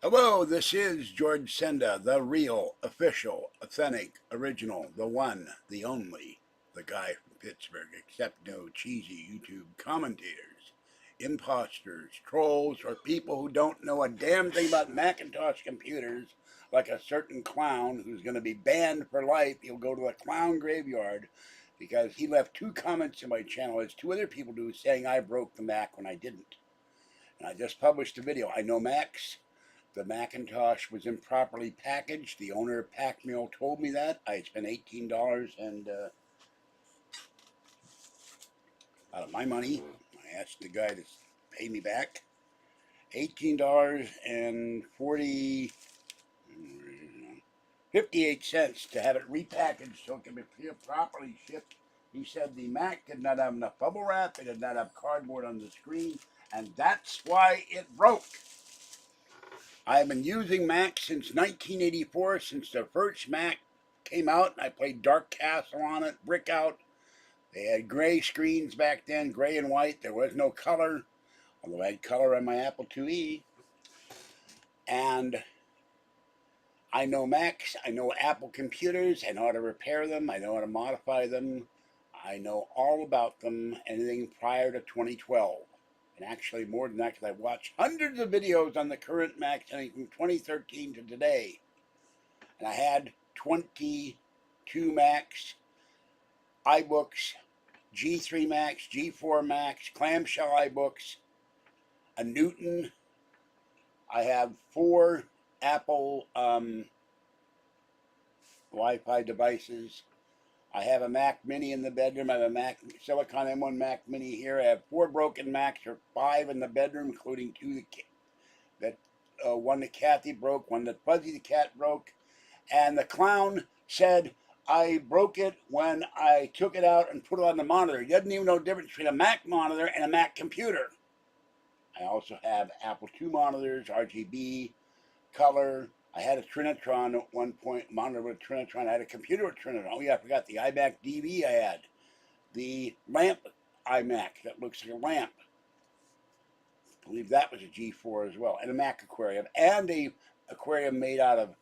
Hello, this is George Senda, the real, official, authentic, original, the one, the only, the guy from Pittsburgh, except no cheesy YouTube commentators, imposters, trolls, or people who don't know a damn thing about Macintosh computers, like a certain clown who's going to be banned for life. He'll go to the clown graveyard because he left 2 comments in my channel, as 2 other people do, saying I broke the Mac when I didn't. And I just published a video. I know Macs. The Macintosh was improperly packaged. The owner of Packmail told me that. I spent $18 and out of my money. I asked the guy to pay me back $18 and 58 cents to have it repackaged so it can be properly shipped. He said the Mac did not have enough bubble wrap. It did not have cardboard on the screen, and that's why it broke. I've been using Mac since 1984, since the first Mac came out. I played Dark Castle on it, Brick Out. They had gray screens back then, gray and white. There was no color, although I had color on my Apple IIe. And I know Macs, I know Apple computers, I know how to repair them, I know how to modify them. I know all about them, anything prior to 2012. And actually more than that, because I've watched hundreds of videos on the current Macs, anything from 2013 to today. And I had 22 Macs, iBooks, G3 Macs, G4 Macs, clamshell iBooks, a Newton. I have 4 Apple Wi-Fi devices. I have a Mac Mini in the bedroom. I have a Mac Silicon M1 Mac Mini here. I have 4 broken Macs, or 5 in the bedroom, including 2 that one that Kathy broke, one that Fuzzy the cat broke. And the clown said I broke it when I took it out and put it on the monitor. He doesn't even know the difference between a Mac monitor and a Mac computer. I also have Apple II monitors, RGB, color. I had a Trinitron at one point, monitor with Trinitron. I had a computer with Trinitron. Oh yeah, I forgot the IMAC DV I had. The lamp IMAC that looks like a lamp. I believe that was a G4 as well. And a Mac aquarium. And a aquarium made out of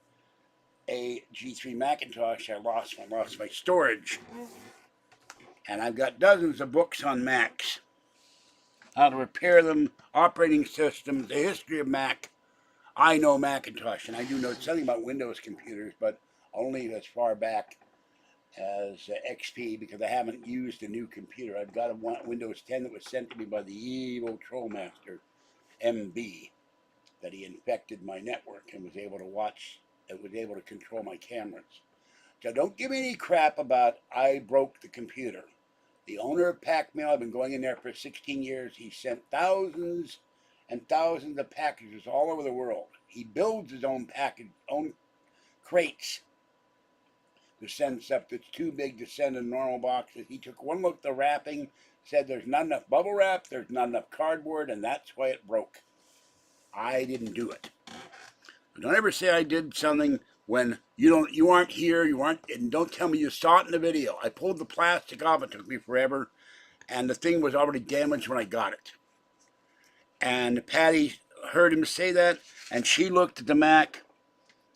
a G3 Macintosh. I lost my storage. And I've got dozens of books on Macs. How to repair them, operating systems, the history of Mac. I know Macintosh, and I do know something about Windows computers, but only as far back as XP, because I haven't used a new computer. I've got a Windows 10 that was sent to me by the evil Trollmaster, MB, that he infected my network and was able to watch, and was able to control my cameras. So don't give me any crap about I broke the computer. The owner of Packmail, I've been going in there for 16 years. He sent thousands and thousands of packages all over the world. He builds his own own crates to send stuff that's too big to send in normal boxes. He took one look at the wrapping, said there's not enough bubble wrap, there's not enough cardboard, and that's why it broke. I didn't do it. Don't ever say I did something when you aren't here, and don't tell me you saw it in the video. I pulled the plastic off, it took me forever, and the thing was already damaged when I got it. And Patty heard him say that, and she looked at the Mac,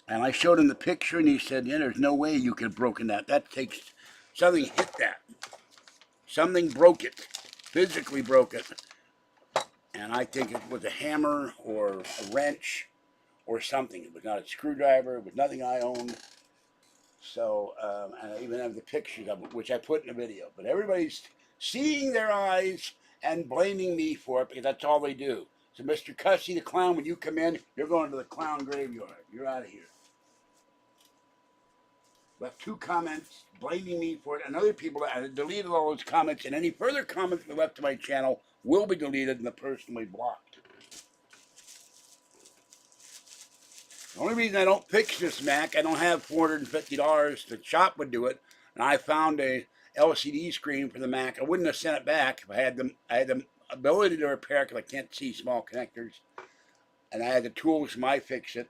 and I showed him the picture, and he said, yeah, there's no way you could have broken that. That takes, something hit that. Something broke it, physically broke it. And I think it was a hammer or a wrench or something. It was not a screwdriver. It was nothing I owned. So, and I even have the pictures of it, which I put in the video. But everybody's seeing their eyes and blaming me for it because that's all they do. So, Mr. Cussy the Clown, when you come in, you're going to the clown graveyard. You're out of here. Left 2 comments blaming me for it, and other people, I deleted all those comments, and any further comments left to my channel will be deleted and personally blocked. The only reason I don't fix this Mac, I don't have $450. The shop would do it, and I found a LCD screen for the Mac. I wouldn't have sent it back if I had the ability to repair it, because I can't see small connectors, and I had the tools to fix it,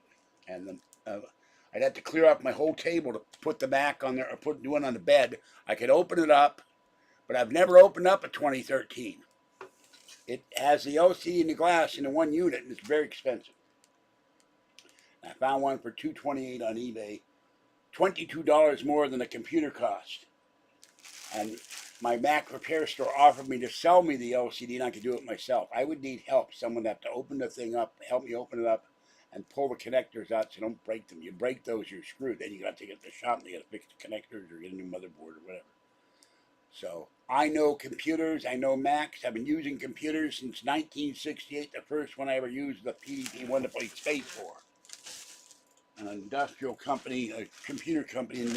and I'd have to clear up my whole table to put the Mac on there, or do it on the bed. I could open it up, but I've never opened up a 2013. It has the LCD and the glass in the one unit, and it's very expensive. I found one for $228 on eBay, $22 more than the computer cost. And my Mac repair store offered me to sell me the LCD, and I could do it myself. I would need help. Someone would have to open the thing up, help me open it up, and pull the connectors out so don't break them. You break those, you're screwed. Then you got to get to the shop and you got to fix the connectors or get a new motherboard or whatever. So I know computers. I know Macs. I've been using computers since 1968. The first one I ever used was the PDP one to play Space for. An industrial company, a computer company in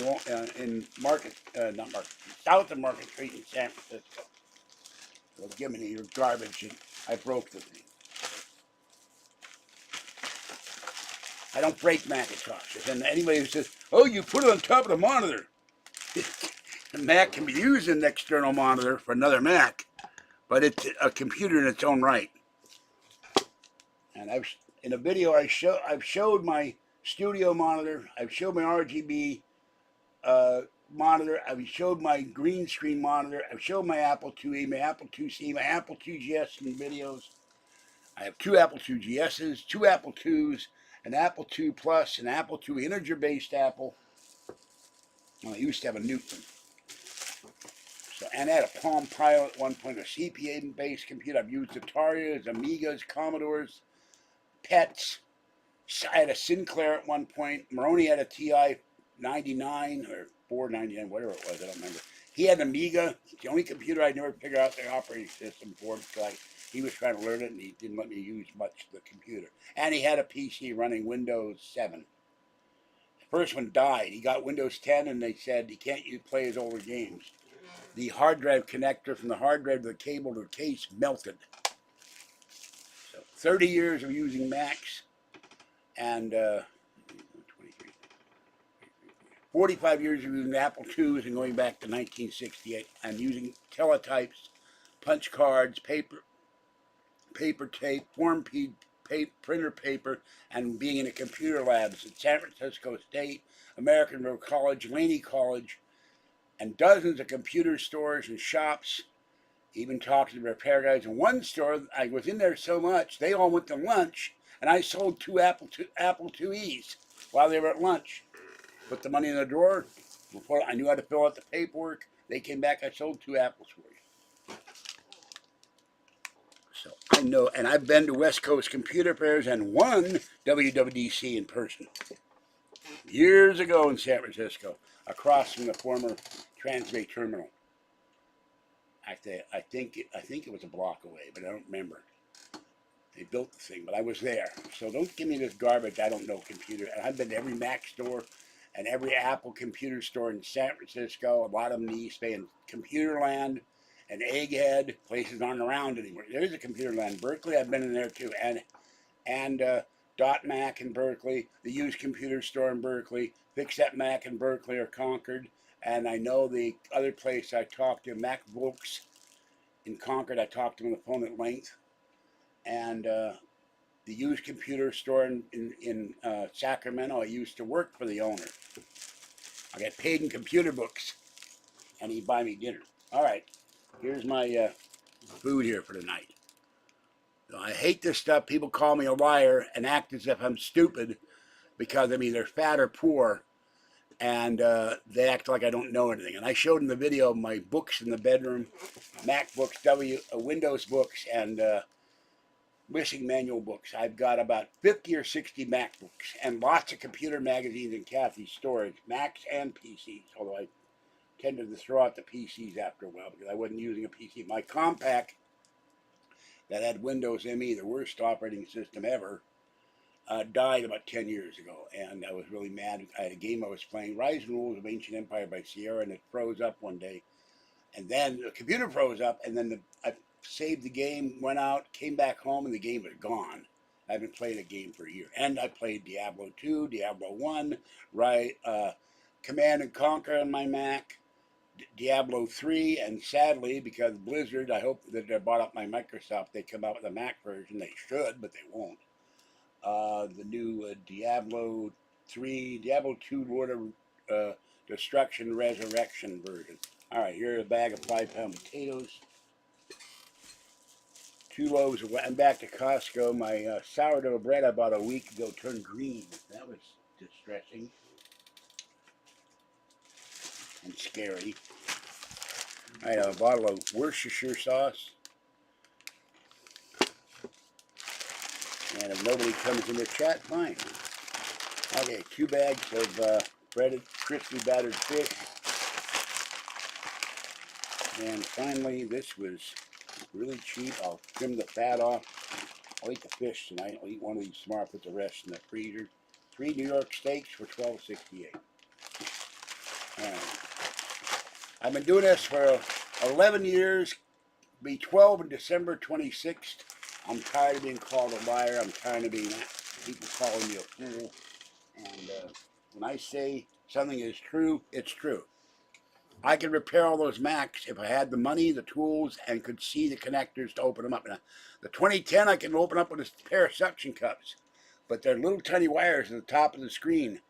Market, not Market Street, south of Market Street in San Francisco. So give me your garbage, and I broke the thing. I don't break Macintoshes, and anybody who says, "Oh, you put it on top of the monitor," the Mac can be used as an external monitor for another Mac, but it's a computer in its own right. And in a video I've showed my studio monitor, I've showed my RGB monitor, I've showed my green screen monitor, I've showed my Apple IIe, my Apple IIc, my Apple IIgs in videos. I have two Apple IIGSs, two Apple IIs, an Apple II Plus, an Apple II integer-based Apple. Well, I used to have a Newton. So, and I had a Palm Pilot at one point, a CPA-based computer. I've used Atari's, Amigas, Commodores, PETs. I had a Sinclair at one point. Maroney had a TI 99 or 499, whatever it was, I don't remember. He had an Amiga. It's the only computer I never figured out the operating system for because he was trying to learn it and he didn't let me use much of the computer. And he had a PC running Windows 7. The first one died. He got Windows 10 and they said he can't play his older games. The hard drive connector from the hard drive to the cable to the case melted. So 30 years of using Macs and 45 years of using Apple IIs and going back to 1968. I'm using teletypes, punch cards, paper tape, form printer paper, and being in a computer labs at San Francisco State, American Road College, Laney College, and dozens of computer stores and shops. Even talked to the repair guys. In one store, I was in there so much, they all went to lunch, and I sold two Apple IIes while they were at lunch. Put the money in the drawer. I knew how to fill out the paperwork. They came back. I sold two apples for you. So I know, and I've been to West Coast computer fairs and won WWDC in person years ago in San Francisco, across from the former Transbay Terminal. I think it was a block away, but I don't remember. They built the thing, but I was there. So don't give me this garbage. I don't know computer. And I've been to every Mac store and every Apple computer store in San Francisco. A lot of them in the East Bay, and Computerland and Egghead. Places aren't around anymore. There's a Computerland in Berkeley. I've been in there too. And Dot Mac in Berkeley, the used computer store in Berkeley, Fix That Mac in Berkeley or Concord. And I know the other place I talked to, Mac Books in Concord. I talked to him on the phone at length. And the used computer store in Sacramento, I used to work for the owner. I got paid in computer books, and he'd buy me dinner. All right, here's my food here for tonight. So I hate this stuff. People call me a liar and act as if I'm stupid because I'm either fat or poor, and they act like I don't know anything. And I showed in the video my books in the bedroom, Mac books, Windows books, and missing manual books. I've got about 50 or 60 Mac books and lots of computer magazines in Kathy's storage, Macs and PCs, although I tended to throw out the PCs after a while because I wasn't using a PC. My Compaq that had Windows ME, the worst operating system ever, died about 10 years ago, and I was really mad. I had a game I was playing, Rise and Rules of Ancient Empire by Sierra, and it froze up one day. And then the computer froze up, and then I saved the game, went out, came back home, and the game was gone. I haven't played a game for a year. And I played Diablo 2, Diablo 1, Command and Conquer on my Mac, Diablo 3, and sadly, because Blizzard, I hope that they bought up my Microsoft, they come out with a Mac version. They should, but they won't. The new Diablo 3, Diablo 2 Lord of Destruction Resurrection version. All right, here's a bag of 5-pound potatoes. 2 loaves of, I'm back to Costco. My sourdough bread I bought a week ago turned green. That was distressing and scary. I have a bottle of Worcestershire sauce. And if nobody comes in the chat, fine. Okay, 2 bags of breaded, crispy battered fish. And finally, this was really cheap. I'll trim the fat off. I'll eat the fish tonight. I'll eat one of these tomorrow, put the rest in the freezer. 3 New York steaks for $12.68. I've been doing this for 11 years. Be 12 on December 26th. I'm tired of being called a liar. I'm tired of being people calling me a fool. And when I say something is true, it's true. I could repair all those Macs if I had the money, the tools, and could see the connectors to open them up. Now, the 2010 I can open up with a pair of suction cups, but they're little tiny wires at the top of the screen.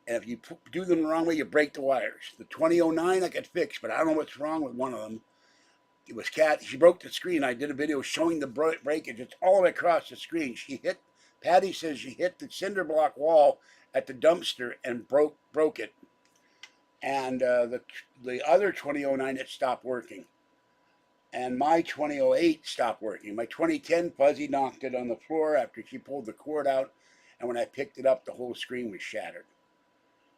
And if you do them the wrong way, you break the wires. The 2009 I could fix, but I don't know what's wrong with one of them. It was she broke the screen. I did a video showing the breakage. It's all the way across the screen. Patty says she hit the cinder block wall at the dumpster and broke it. And the other 2009, it stopped working. And my 2008 stopped working. My 2010 Fuzzy knocked it on the floor after she pulled the cord out. And when I picked it up, the whole screen was shattered.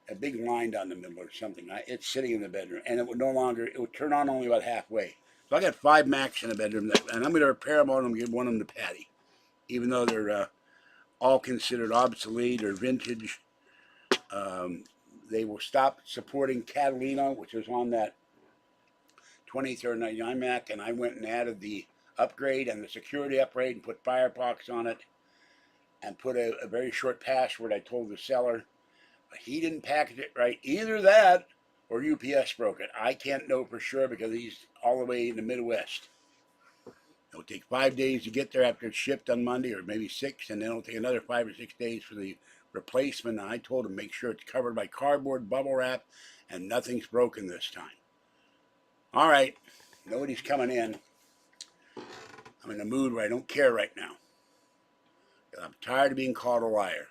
A big line down the middle or something. It's sitting in the bedroom. And it would turn on only about halfway. So I got 5 Macs in the bedroom, and I'm going to repair them all and give one of them to Patty, even though they're all considered obsolete or vintage. They will stop supporting Catalina, which was on that 23rd IMAC, and I went and added the upgrade and the security upgrade and put Firefox on it and put a very short password. I told the seller, he didn't package it right. Either that or UPS broke it. I can't know for sure because he's all the way in the Midwest. It'll take 5 days to get there after it's shipped on Monday, or maybe 6, and then it'll take another 5 or 6 days for the replacement. And I told him make sure it's covered by cardboard, bubble wrap, and nothing's broken this time. All right, nobody's coming in. I'm in a mood where I don't care right now. I'm tired of being called a liar.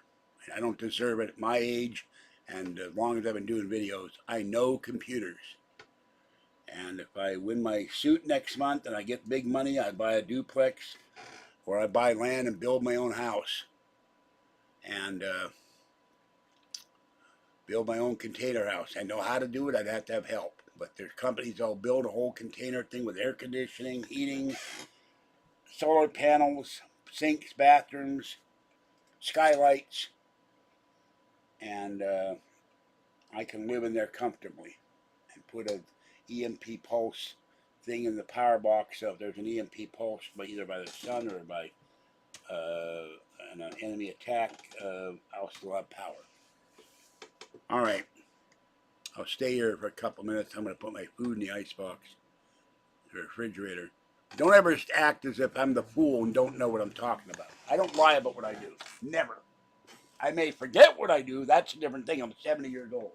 I don't deserve it at my age, and as long as I've been doing videos, I know computers. And if I win my suit next month and I get big money, I buy a duplex, or I buy land and build my own house. And build my own container house. I know how to do it. I'd have to have help. But there's companies that'll build a whole container thing with air conditioning, heating, solar panels, sinks, bathrooms, skylights. And I can live in there comfortably and put a EMP pulse thing in the power box. So if there's an EMP pulse, either by the sun or by an enemy attack, I'll still have power. All right. I'll stay here for a couple minutes. I'm going to put my food in the icebox, the refrigerator. Don't ever act as if I'm the fool and don't know what I'm talking about. I don't lie about what I do. Never. I may forget what I do. That's a different thing. I'm 70 years old.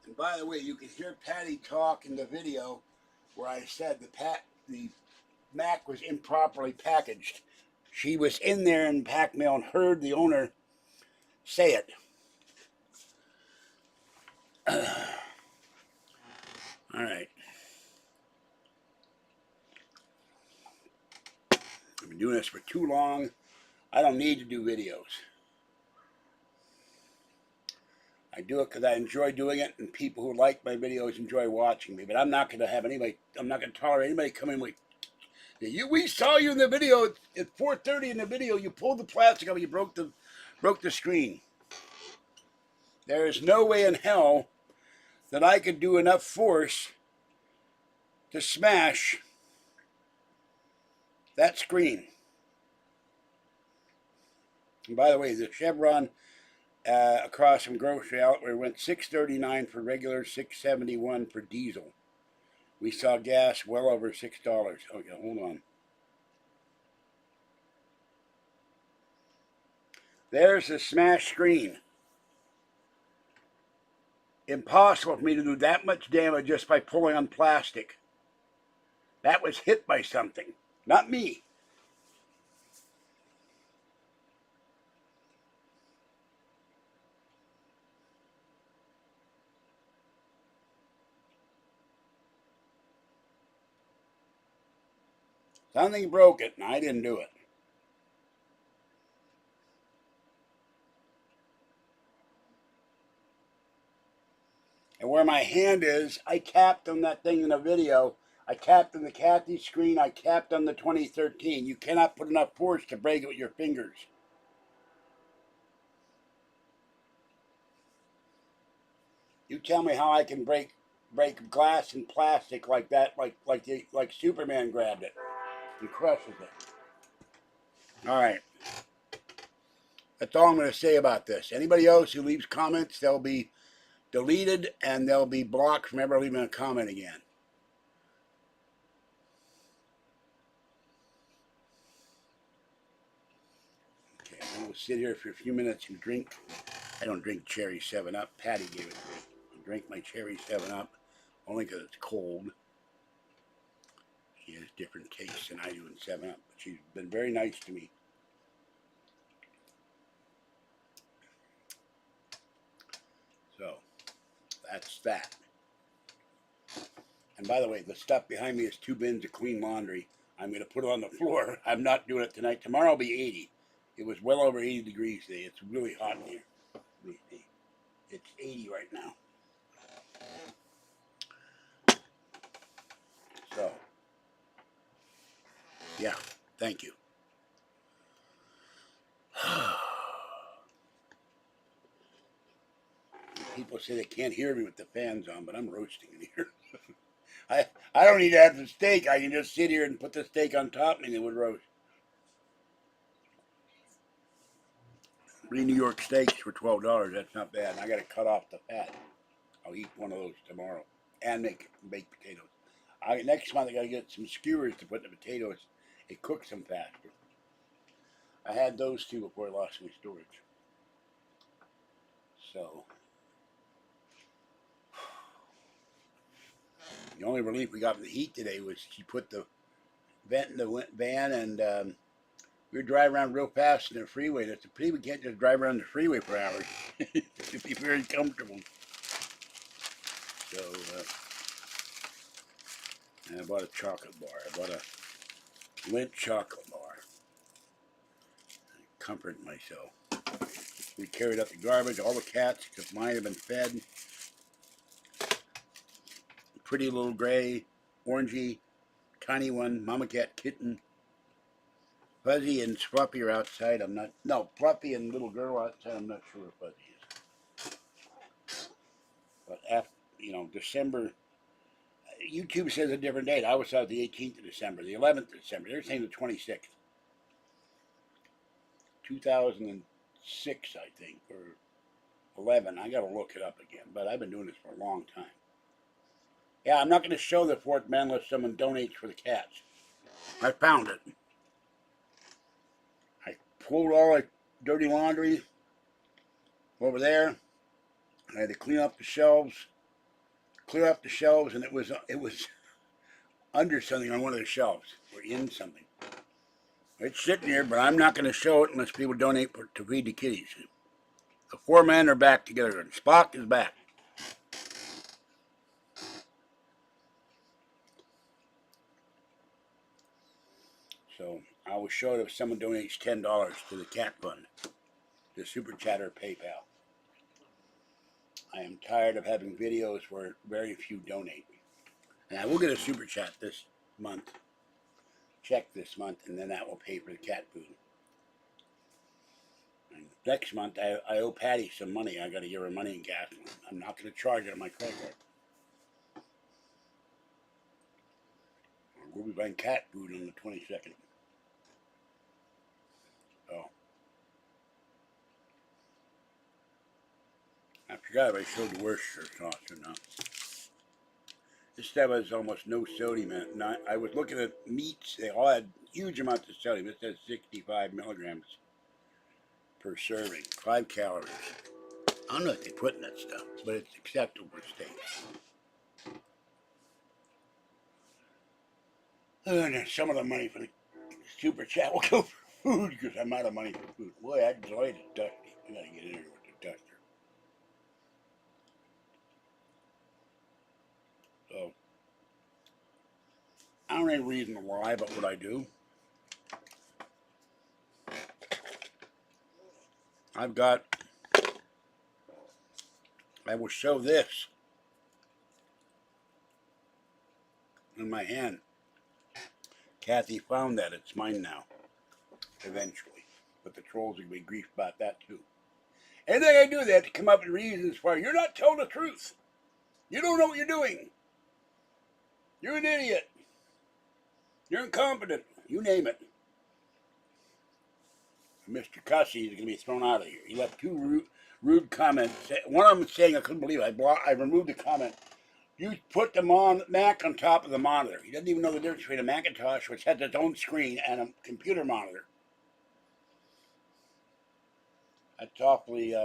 And by the way, you can hear Patty talk in the video where I said the Mac was improperly packaged. She was in there in pack mail and heard the owner say it. All right. I've been doing this for too long. I don't need to do videos. I do it because I enjoy doing it, and people who like my videos enjoy watching me. But I'm not going to have anybody. I'm not going to tolerate anybody coming with. We saw you in the video at 4:30 in the video. You pulled the plastic off. You broke the screen. There is no way in hell that I could do enough force to smash that screen. And by the way, the Chevron across from grocery outlet went $6.39 for regular, $6.71 for diesel. We saw gas well over $6. Okay, hold on. There's the smashed screen. Impossible for me to do that much damage just by pulling on plastic. That was hit by something, not me. Something broke it, and I didn't do it. And where my hand is, I tapped on that thing in the video. I tapped on the Kathy screen. I tapped on the 2013. You cannot put enough force to break it with your fingers. You tell me how I can break glass and plastic like that, like Superman grabbed it and crushes it. All right. That's all I'm going to say about this. Anybody else who leaves comments, they'll be deleted and they'll be blocked from ever leaving a comment again. Okay, I'm going to sit here for a few minutes and drink. I don't drink cherry 7-Up. Patty gave it to me. I drink my cherry 7-Up only because it's cold. She has different tastes than I do in 7-Up, but she's been very nice to me. So, that's that. And by the way, the stuff behind me is 2 bins of clean laundry. I'm going to put it on the floor. I'm not doing it tonight. Tomorrow will be 80. It was well over 80 degrees today. It's really hot in here. It's 80 right now. So, yeah, thank you. People say they can't hear me with the fans on, but I'm roasting in here. I don't need to have the steak. I can just sit here and put the steak on top and it would roast. 3 New York steaks for $12. That's not bad. And I got to cut off the fat. I'll eat one of those tomorrow and make baked potatoes. Next month I got to get some skewers to put in the potatoes. It cooks them faster. I had those 2 before I lost my storage. So the only relief we got from the heat today was she put the vent in the van, and we were driving around real fast in the freeway. That's a pity we can't just drive around the freeway for hours. It'd be very comfortable. So, and I bought a chocolate bar. I bought a Lindt chocolate bar. I comforted myself. We carried up the garbage. All the cats, except mine, have been fed. Pretty little gray, orangey, tiny one, mama cat kitten. Fuzzy and Fluffy are outside. Fluffy and little girl outside. I'm not sure where Fuzzy is. But after, December, YouTube says a different date. I was out the 18th of December, the 11th of December. They're saying the 26th. 2006, I think, or 11. I got to look it up again, but I've been doing this for a long time. Yeah, I'm not going to show the 4th man unless someone donates for the cats. I found it. I pulled all the dirty laundry over there. I had to clean up the shelves, clear up the shelves, and it was under something on one of the shelves, or in something. It's sitting here, but I'm not going to show it unless people donate to feed the kitties. The 4 men are back together, and Spock is back. So I will show it if someone donates $10 to the cat fund, the Super Chatter PayPal. I am tired of having videos where very few donate. And I will get a super chat this month. Check this month, and then that will pay for the cat food. And next month, I owe Patty some money. I got to give her money in gas. I'm not going to charge it on my credit card. We'll be buying cat food on the 22nd. Oh. I forgot if I showed the Worcestershire sauce or not. This stuff has almost no sodium in it. I was looking at meats. They all had huge amounts of sodium. This has 65 milligrams per serving. 5 calories. I don't know what they put in that stuff, but it's acceptable for steak. And some of the money for the super chat will go for food because I'm out of money for food. Boy, I enjoyed it, Dusty. I gotta get in here with the duster. So, I don't have any reason to lie about what I do. I will show this in my hand. Kathy found that. It's mine now. Eventually. But the trolls are going to be grief about that too. Anything I do, they have to come up with reasons for you're not telling the truth. You don't know what you're doing. You're an idiot. You're incompetent. You name it. Mr. Cussy is going to be thrown out of here. He left 2 rude comments. One of them saying I couldn't believe it. I removed the comment. You put the Mac on top of the monitor. He doesn't even know the difference between a Macintosh, which has its own screen, and a computer monitor. That's awfully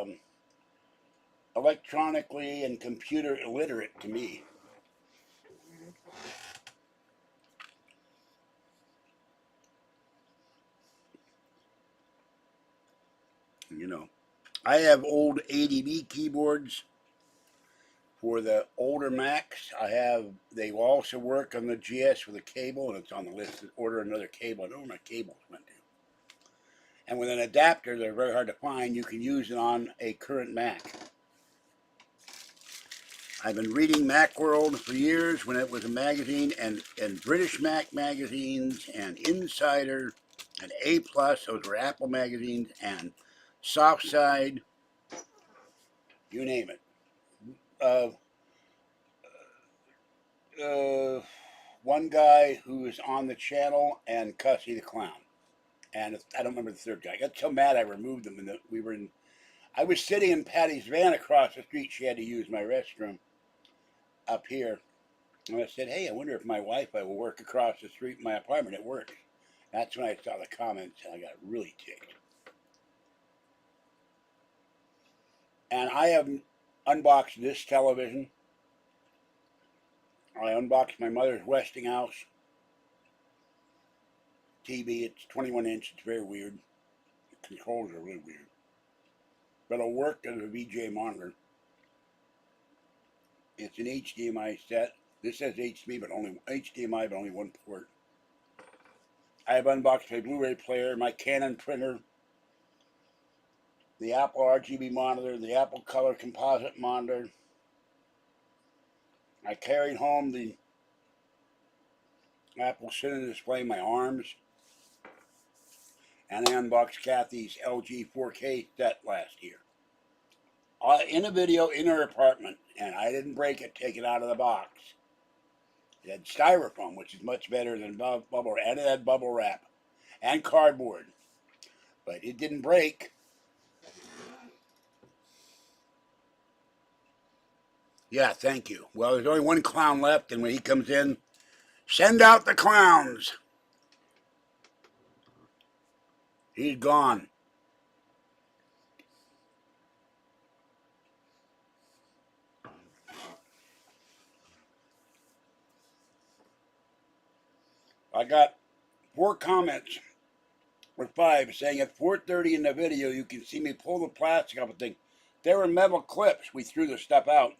electronically and computer illiterate to me. You know, I have old ADB keyboards for the older Macs. They will also work on the GS with a cable, and it's on the list to order another cable. I don't know where my cables went to. And with an adapter, they're very hard to find. You can use it on a current Mac. I've been reading Macworld for years when it was a magazine, and British Mac magazines, and Insider, and A+, those were Apple magazines, and Softside, you name it. One guy who is on the channel, and Cussy the Clown. And I don't remember the third guy. I got so mad I removed them, and I was sitting in Patty's van across the street. She had to use my restroom up here. And I said, hey, I wonder if my Wi-Fi will work across the street in my apartment. It works. That's when I saw the comments, and I got really ticked. And I have unboxed this television. I unboxed my mother's Westinghouse TV. It's 21 inch. It's very weird. The controls are really weird. But it'll work as a VGA monitor. It's an HDMI set. This says HDMI, but only one port. I have unboxed my Blu-ray player, my Canon printer, the Apple RGB monitor, the Apple Color composite monitor. I carried home the Apple Senda display in my arms. And I unboxed Kathy's LG 4K set last year. In a video in her apartment, and I didn't break it, take it out of the box. It had styrofoam, which is much better than bubble, and it had bubble wrap and cardboard. But it didn't break. Yeah, thank you. Well, there's only one clown left, and when he comes in, send out the clowns. He's gone. I got 4 comments, or 5, saying at 4:30 in the video, you can see me pull the plastic off the thing. There were metal clips. We threw the stuff out.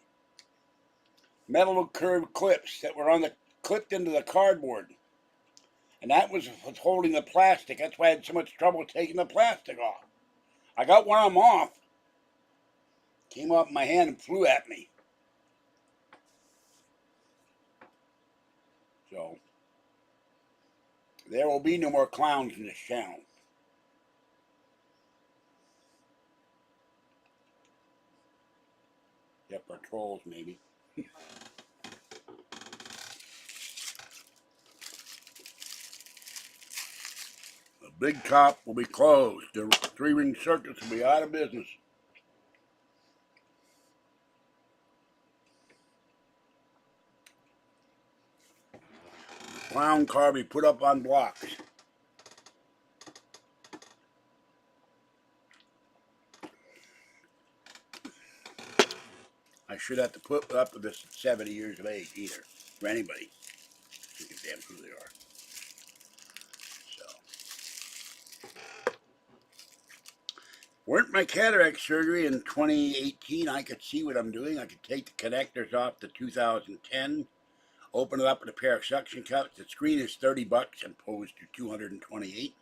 Metal curved clips that were clipped into the cardboard. And that was what's holding the plastic. That's why I had so much trouble taking the plastic off. I got one of them off. Came off my hand and flew at me. So, there will be no more clowns in this channel. Except for trolls, maybe. The big top will be closed. The three-ring circus will be out of business. The clown car will be put up on blocks. I should have to put up with this at 70 years of age either. For anybody. You can damn who they are. So. Weren't my cataract surgery in 2018, I could see what I'm doing. I could take the connectors off the 2010, open it up with a pair of suction cups. The screen is $30 opposed to 228.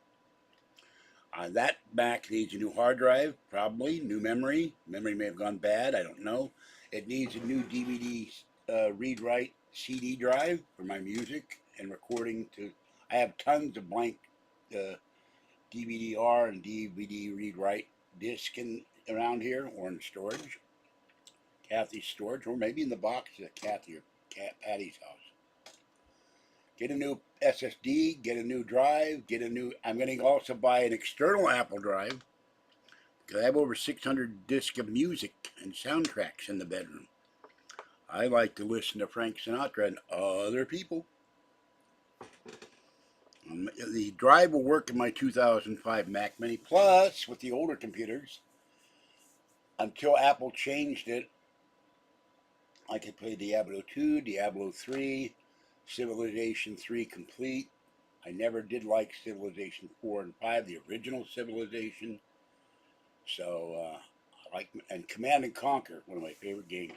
That Mac needs a new hard drive, probably, new memory. Memory may have gone bad, I don't know. It needs a new DVD read-write CD drive for my music and recording. I have tons of blank DVD-R and DVD read-write disc around here, or in storage. Kathy's storage, or maybe in the box at Kathy or Patty's house. Get a new SSD, get a new drive, I'm going to also buy an external Apple drive, because I have over 600 discs of music and soundtracks in the bedroom. I like to listen to Frank Sinatra and other people. The drive will work in my 2005 Mac Mini. Plus, with the older computers, until Apple changed it, I could play Diablo 2, Diablo 3, Civilization 3 Complete. I never did like Civilization 4 and 5, the original Civilization. So, I like, and Command and Conquer, one of my favorite games.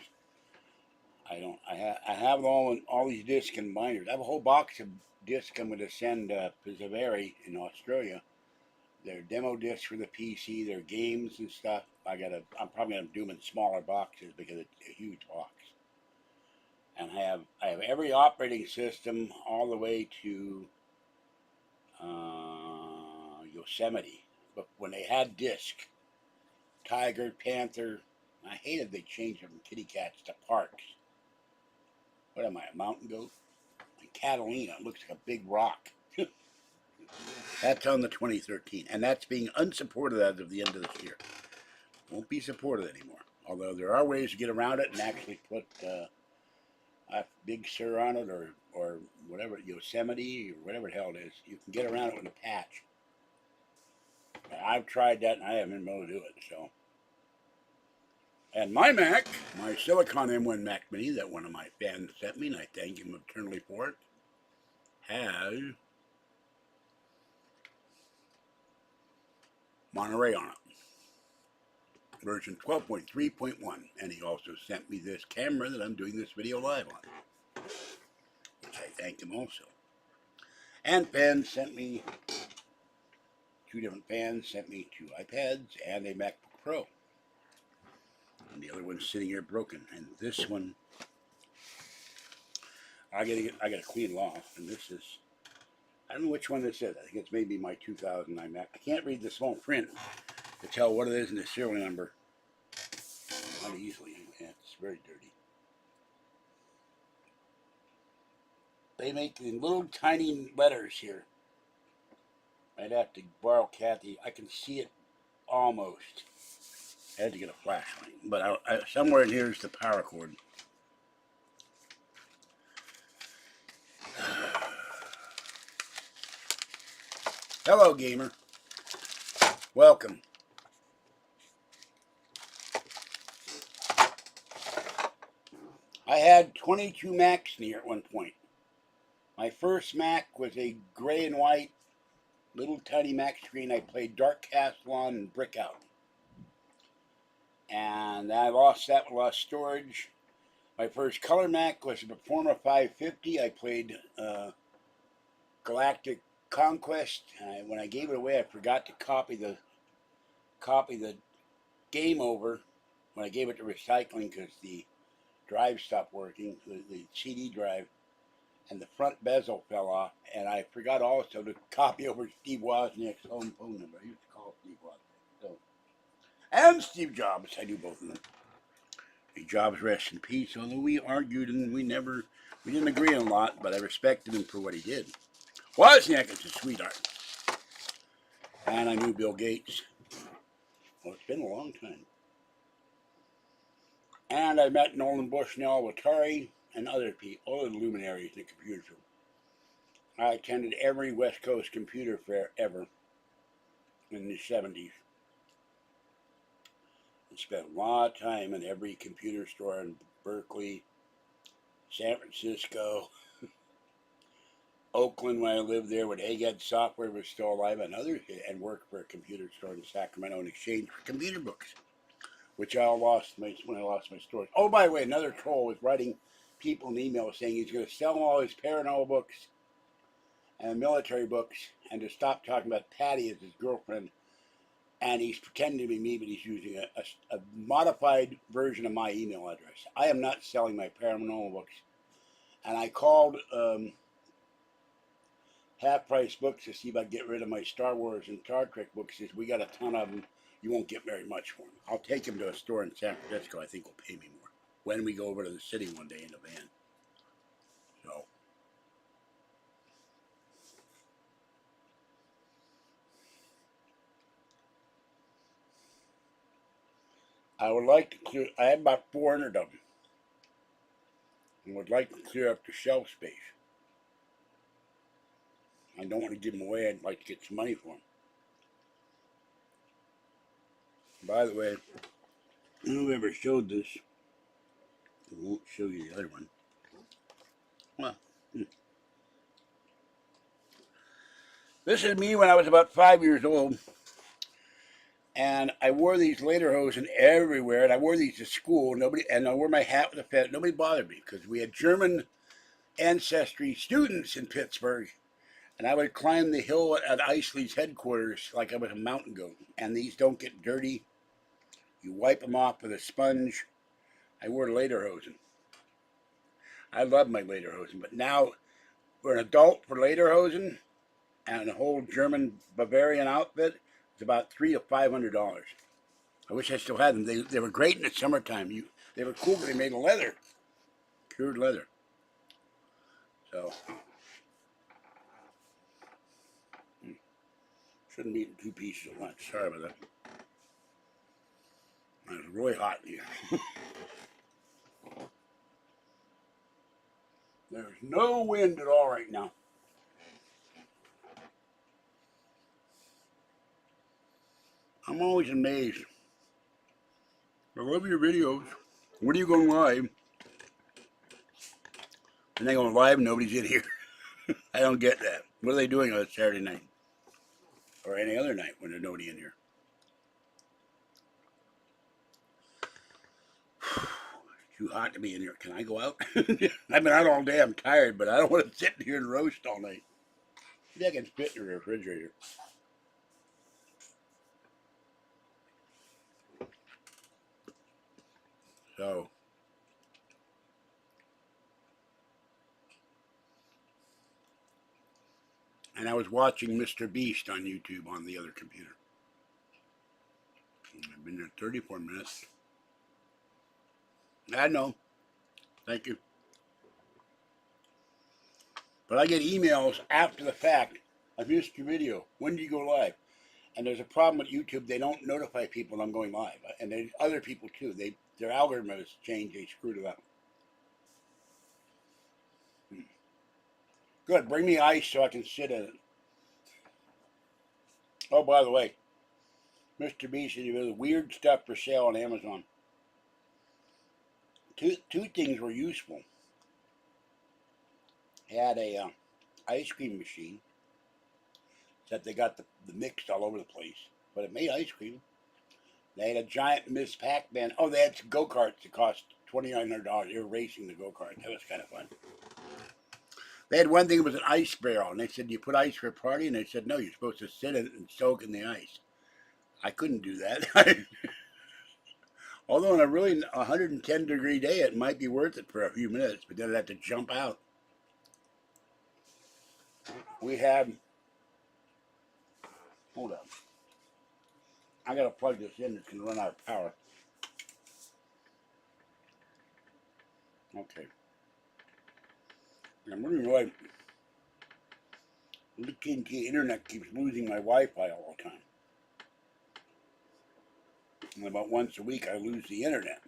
I have all these discs and binders. I have a whole box of discs I'm going to send Pizzaveri in Australia. They're demo discs for the PC, their games and stuff. I'm probably going to do them in smaller boxes because it's a huge box. And I have every operating system all the way to Yosemite. But when they had disc, Tiger, Panther, I hated they changed them from kitty cats to parks. What am I, a mountain goat? And Catalina, it looks like a big rock. That's on the 2013, and that's being unsupported as of the end of this year. Won't be supported anymore. Although there are ways to get around it and actually put a Big Sur on it, or whatever, Yosemite, or whatever the hell it is. You can get around it with a patch. I've tried that and I haven't been able to do it, so. And my Mac, my Silicon M1 Mac Mini that one of my fans sent me, and I thank him eternally for it, has Monterey on it. Version 12.3.1. And he also sent me this camera that I'm doing this video live on, which I thank him also. And fans sent me, two different fans sent me 2 iPads and a MacBook Pro. And the other one's sitting here broken. And this one, I gotta clean it off. And this is, I don't know which one this is. I think it's maybe my 2009 Mac. I can't read the small print to tell what it is in the serial number. Not easily. Yeah, it's very dirty. They make the little tiny letters here. I'd have to borrow Kathy. I can see it almost. I had to get a flashlight. But somewhere in here is the power cord. Hello, gamer. Welcome. I had 22 Macs near at one point. My first Mac was a gray and white little tiny Mac screen. I played Dark Castle on and Brick Out. And I lost that, lost storage. My first color Mac was a Performer 550. I played Galactic Conquest. When I gave it away, I forgot to copy the game over when I gave it to recycling because the drive stopped working, the CD drive, and the front bezel fell off, and I forgot also to copy over Steve Wozniak's home phone number. I used to call Steve Wozniak. So, and Steve Jobs. I do both of them. May Jobs rest in peace, although we argued and we didn't agree on a lot, but I respected him for what he did. Wozniak is a sweetheart. And I knew Bill Gates. Well, it's been a long time. And I met Nolan Bushnell, Atari, and other people, other luminaries in the computer field. I attended every West Coast computer fair ever in the 70s. I spent a lot of time in every computer store in Berkeley, San Francisco, Oakland when I lived there when Egghead Software was still alive, and worked for a computer store in Sacramento in exchange for computer books, which I lost when I lost my stores. Oh, by the way, another troll was writing people an email saying he's going to sell all his paranormal books and military books and to stop talking about Patty as his girlfriend. And he's pretending to be me, but he's using a modified version of my email address. I am not selling my paranormal books. And I called Half Price Books to see if I'd get rid of my Star Wars and Star Trek books. He says, we got a ton of them. You won't get very much for them. I'll take him to a store in San Francisco. I think will pay me more when we go over to the city one day in a van. So. I would like to clear, I have about 400 of them. I would like to clear up the shelf space. I don't want to give them away. I'd like to get some money for them. By the way, whoever showed this, I won't show you the other one. Well, this is me when I was about 5 years old. And I wore these lederhosen everywhere, and I wore these to school. And I wore my hat with a feather. Nobody bothered me because we had German ancestry students in Pittsburgh, and I would climb the hill at Isley's headquarters like I was a mountain goat. And these don't get dirty. You wipe them off with a sponge. I wore lederhosen. I love my lederhosen, but now for an adult for lederhosen and a whole German Bavarian outfit, it's about $300 to $500. I wish I still had them. They were great in the summertime. They were cool, but they made of leather, cured leather. So shouldn't be eating 2 pieces at once. Sorry about that. It's really hot in here. There's no wind at all right now. I'm always amazed. I love your videos. When are you going live? And they going live and nobody's in here. I don't get that. What are they doing on a Saturday night? Or any other night when there's nobody in here? It's too hot to be in here. Can I go out? I've been out all day. I'm tired, but I don't want to sit here and roast all night. Maybe I can fit in the refrigerator. So, and I was watching Mr. Beast on YouTube on the other computer. I've been there 34 minutes. I know. Thank you. But I get emails after the fact. I missed your video. When do you go live? And there's a problem with YouTube. They don't notify people when I'm going live. And there's other people too. Their algorithm has changed. They screwed it up. Good. Bring me ice so I can sit in it. Oh, by the way, Mr. B said there was weird stuff for sale on Amazon. Two things were useful. He had a ice cream machine. Except they got the mix all over the place. But it made ice cream. They had a giant Miss Pac-Man. Oh, they had some go-karts that cost $2,900. They were racing the go-kart. That was kind of fun. They had one thing that was an ice barrel. And they said, you put ice for a party? And they said, no, you're supposed to sit in it and soak in the ice. I couldn't do that. Although on a really 110-degree day, it might be worth it for a few minutes, but then I'd have to jump out. We have, hold up. I gotta plug this in. It's gonna run out of power. Okay. I'm wondering why looking at the internet keeps losing my Wi-Fi all the time. And about once a week I lose the internet.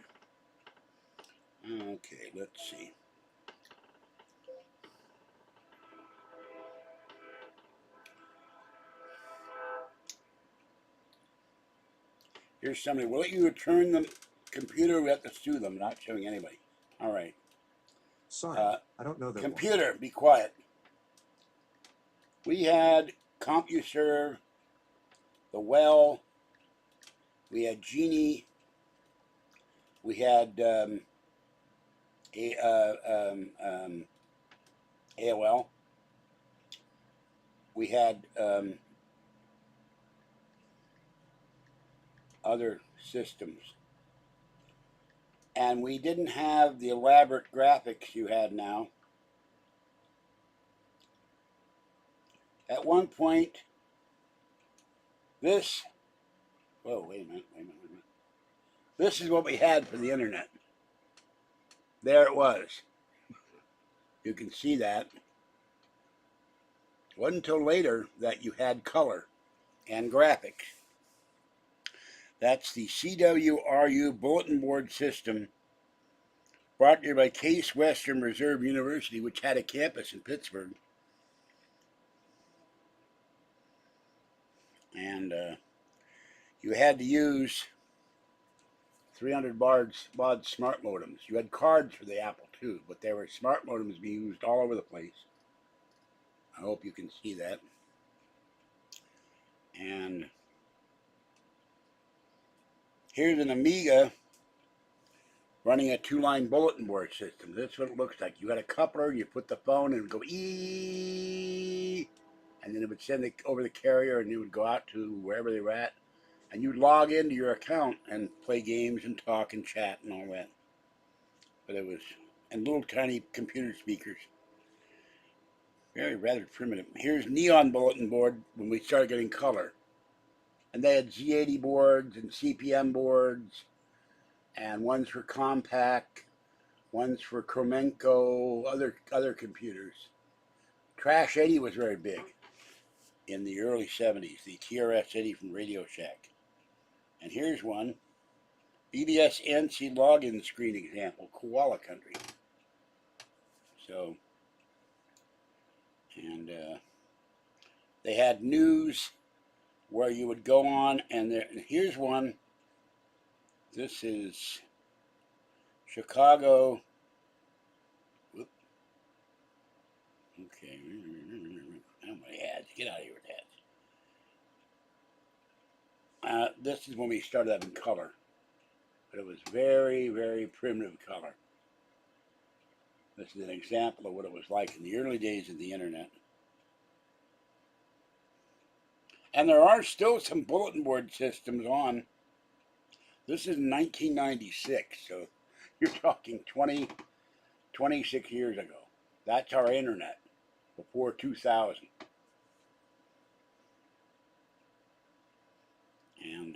Okay, let's see. Here's somebody. Will you return the computer? We have to sue them. Not showing anybody. All right. Sorry, I don't know that computer, one. be quiet. We had CompuServe, the Well, we had Genie, we had AOL, we had other systems. And we didn't have the elaborate graphics you had now. At one point, this, whoa, wait a minute. This is what we had for the internet. There it was. You can see that. It wasn't until later that you had color and graphics. That's the CWRU bulletin board system brought to you by Case Western Reserve University, which had a campus in Pittsburgh. And you had to use 300 baud smart modems. You had cards for the Apple II, but there were smart modems being used all over the place. I hope you can see that. And here's an Amiga running a 2-line bulletin board system. This is what it looks like. You had a coupler, you put the phone, and it would go ee, and then it would send it over the carrier, and it would go out to wherever they were at, and you'd log into your account and play games and talk and chat and all that. But it was, and little tiny computer speakers. Very rather primitive. Here's Neon bulletin board when we started getting color. And they had Z80 boards and CPM boards, and ones for Compaq, ones for Kromenko, other computers. Trash 80 was very big in the early 70s, the TRS 80 from Radio Shack. And here's one, BBS NC login screen example, Koala Country. So, and they had news where you would go on, and here's one. This is Chicago. Whoop. Okay. How many ads? Get out of here with ads. This is when we started having color. But it was very, very primitive color. This is an example of what it was like in the early days of the internet. And there are still some bulletin board systems on. This is 1996, so you're talking 26 years ago. That's our internet before 2000. And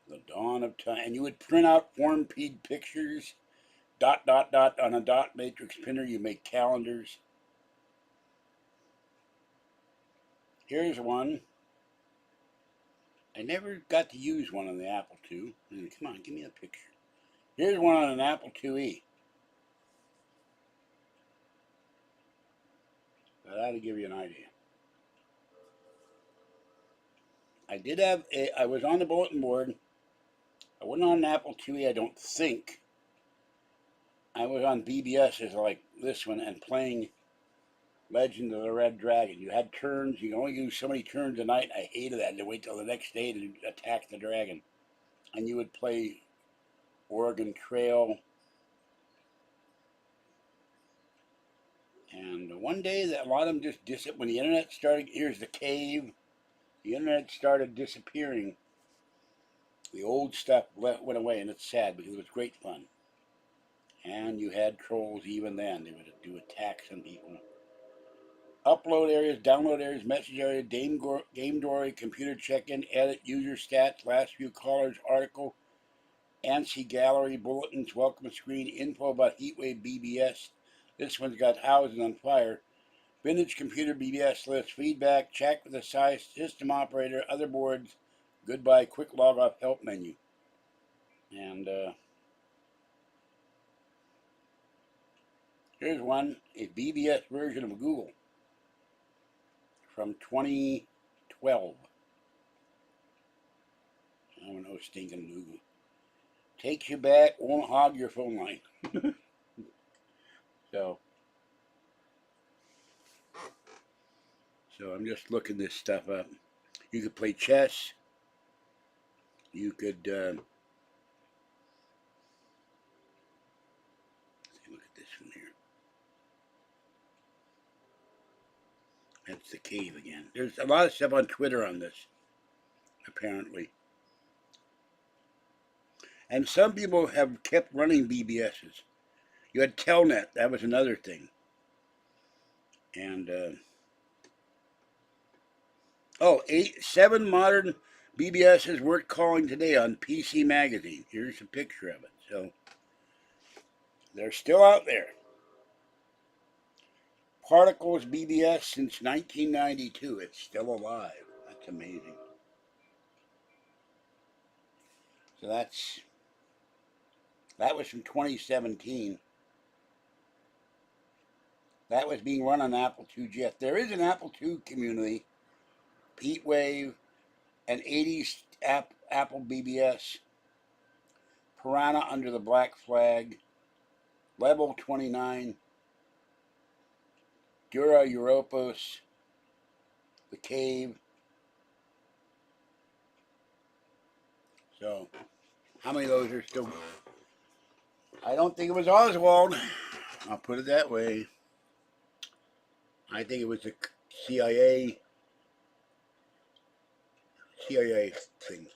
the dawn of time. And you would print out form-feed pictures, dot, dot, dot, on a dot matrix printer. You make calendars. Here's one. I never got to use one on the Apple II. Come on, give me a picture. Here's one on an Apple IIe. That ought to give you an idea. I was on the bulletin board. I wasn't on an Apple IIe, I don't think. I was on BBS as like this one and playing Legend of the Red Dragon. You had turns. You only use so many turns a night. I hated that. To wait till the next day to attack the dragon. And you would play Oregon Trail. And one day, a lot of them just when the internet started, here's the cave. The internet started disappearing. The old stuff went away, and it's sad because it was great fun. And you had trolls even then. They would do attacks on people. Upload areas, download areas, message area, game dory, computer check-in, edit, user stats, last few callers, article, ANSI gallery, bulletins, welcome screen, info about Heatwave BBS. This one's got houses on fire. Vintage computer BBS list, feedback, check with the size, system operator, other boards, goodbye, quick log off help menu. And here's one, a BBS version of Google from 2012. Oh no, stinking Google. Takes you back, won't hog your phone line. So I'm just looking this stuff up. You could play chess. You could look at this one here. That's the cave again. There's a lot of stuff on Twitter on this, apparently. And some people have kept running BBSs. You had Telnet, that was another thing. And 7 modern BBSs worth calling today on PC Magazine. Here's a picture of it. So they're still out there. Particles BBS since 1992. It's still alive. That's amazing. So that was from 2017. That was being run on Apple IIgs. There is an Apple II community, Heatwave, an 80s Apple BBS, Piranha under the black flag, Level 29, Dura Europos, The Cave. So, how many of those are still? I don't think it was Oswald. I'll put it that way. I think it was the CIA thing.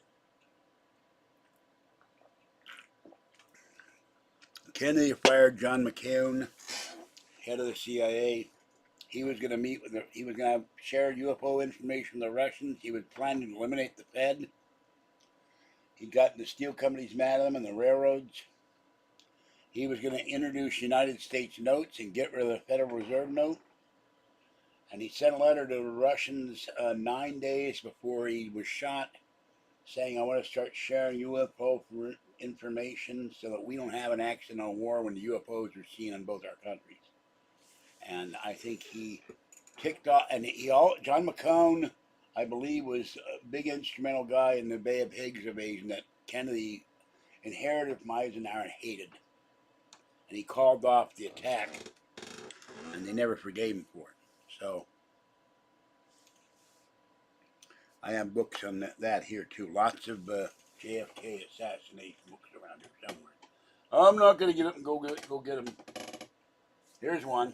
Kennedy fired John McCain, head of the CIA. He was going to he was going to share UFO information with the Russians. He was planning to eliminate the Fed. He'd gotten the steel companies mad at him and the railroads. He was going to introduce United States notes and get rid of the Federal Reserve note. And he sent a letter to the Russians 9 days before he was shot saying, I want to start sharing UFO information so that we don't have an accident on war when the UFOs are seen in both our countries. And I think he ticked off, and John McCone, I believe, was a big instrumental guy in the Bay of Pigs invasion that Kennedy inherited from Eisenhower and hated. And he called off the attack, and they never forgave him for it. So I have books on that here too. Lots of JFK assassination books around here somewhere. I'm not going to get up and go get them. Here's one.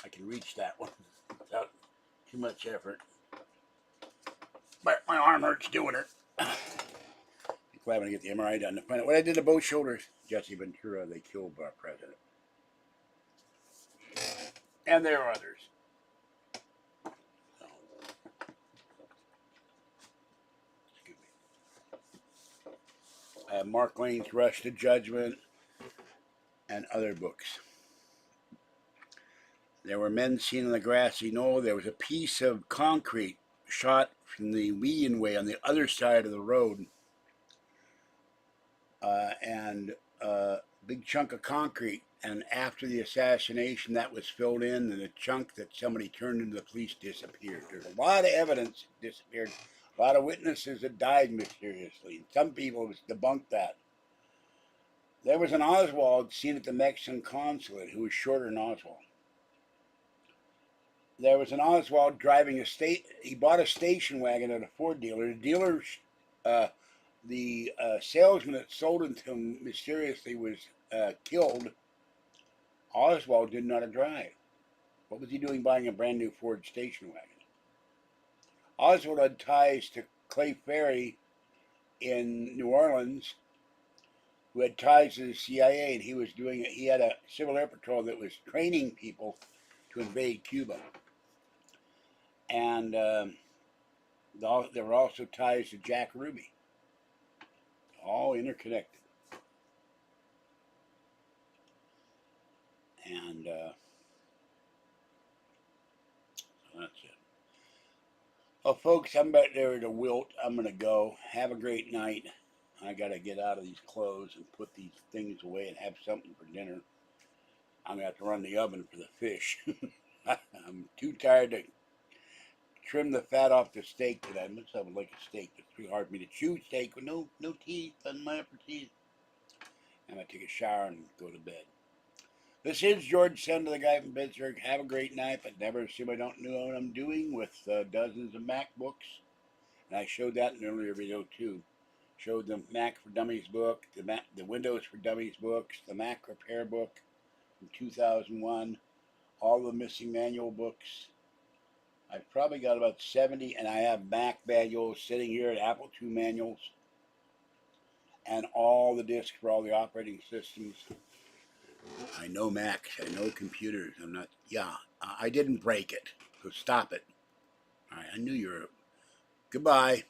I can reach that one without too much effort. But my arm hurts doing it. I'm glad when I get the MRI done to find out what I did to both shoulders. Jesse Ventura, they killed our president. And there are others. Mark Lane's Rush to Judgment and other books. There were men seen on the grassy knoll. There was a piece of concrete shot from the median way on the other side of the road. And a big chunk of concrete. And after the assassination, that was filled in, and the chunk that somebody turned into the police disappeared. There's a lot of evidence that disappeared. A lot of witnesses that died mysteriously. Some people have debunked that. There was an Oswald seen at the Mexican consulate who was shorter than Oswald. There was an Oswald driving he bought a station wagon at a Ford dealer. The salesman that sold it to him mysteriously was killed. Oswald didn't know how to drive. What was he doing buying a brand new Ford station wagon? Oswald had ties to Clay Ferry in New Orleans, who had ties to the CIA, and he had a Civil Air Patrol that was training people to invade Cuba. And there were also ties to Jack Ruby. All interconnected. And so that's it. Well, folks, I'm about there to wilt. I'm going to go. Have a great night. I got to get out of these clothes and put these things away and have something for dinner. I'm going to have to run the oven for the fish. I'm too tired to trim the fat off the steak today. I must have like a steak. It's pretty hard for me to chew steak with no teeth on my upper teeth. I'm going to take a shower and go to bed. This is George Senda, the guy from Pittsburgh. Have a great night, but never assume I don't know what I'm doing with dozens of MacBooks. And I showed that in an earlier video too. Showed the Mac for Dummies book, the Windows for Dummies books, the Mac Repair book from 2001, all the missing manual books. I've probably got about 70, and I have Mac manuals sitting here at Apple II manuals, and all the discs for all the operating systems. I know Macs, I know computers. I didn't break it, so stop it. All right, I knew you were. Goodbye.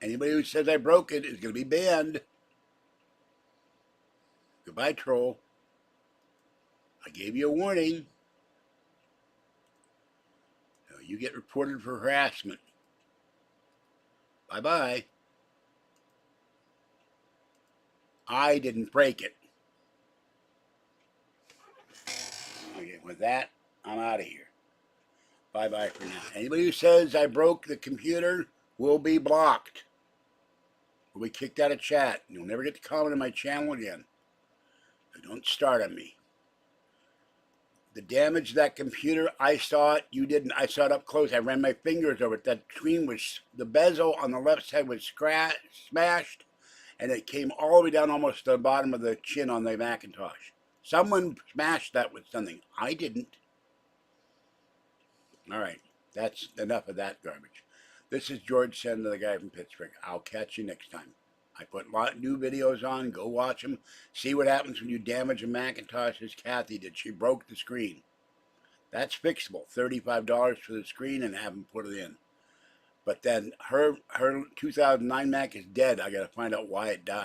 Anybody who says I broke it is going to be banned. Goodbye, troll. I gave you a warning. You get reported for harassment. Bye-bye. I didn't break it. Okay, with that, I'm out of here. Bye-bye for now. Anybody who says I broke the computer will be blocked. Will be kicked out of chat. You'll never get to comment on my channel again. So don't start on me. The damage to that computer, I saw it. You didn't. I saw it up close. I ran my fingers over it. That screen was, the bezel on the left side was smashed, and it came all the way down almost to the bottom of the chin on the Macintosh. Someone smashed that with something. I didn't. All right. That's enough of that garbage. This is George Senda, the guy from Pittsburgh. I'll catch you next time. I put a lot of new videos on. Go watch them. See what happens when you damage a Macintosh as Kathy did. She broke the screen. That's fixable. $35 for the screen and have them put it in. But then her 2009 Mac is dead. I got to find out why it died.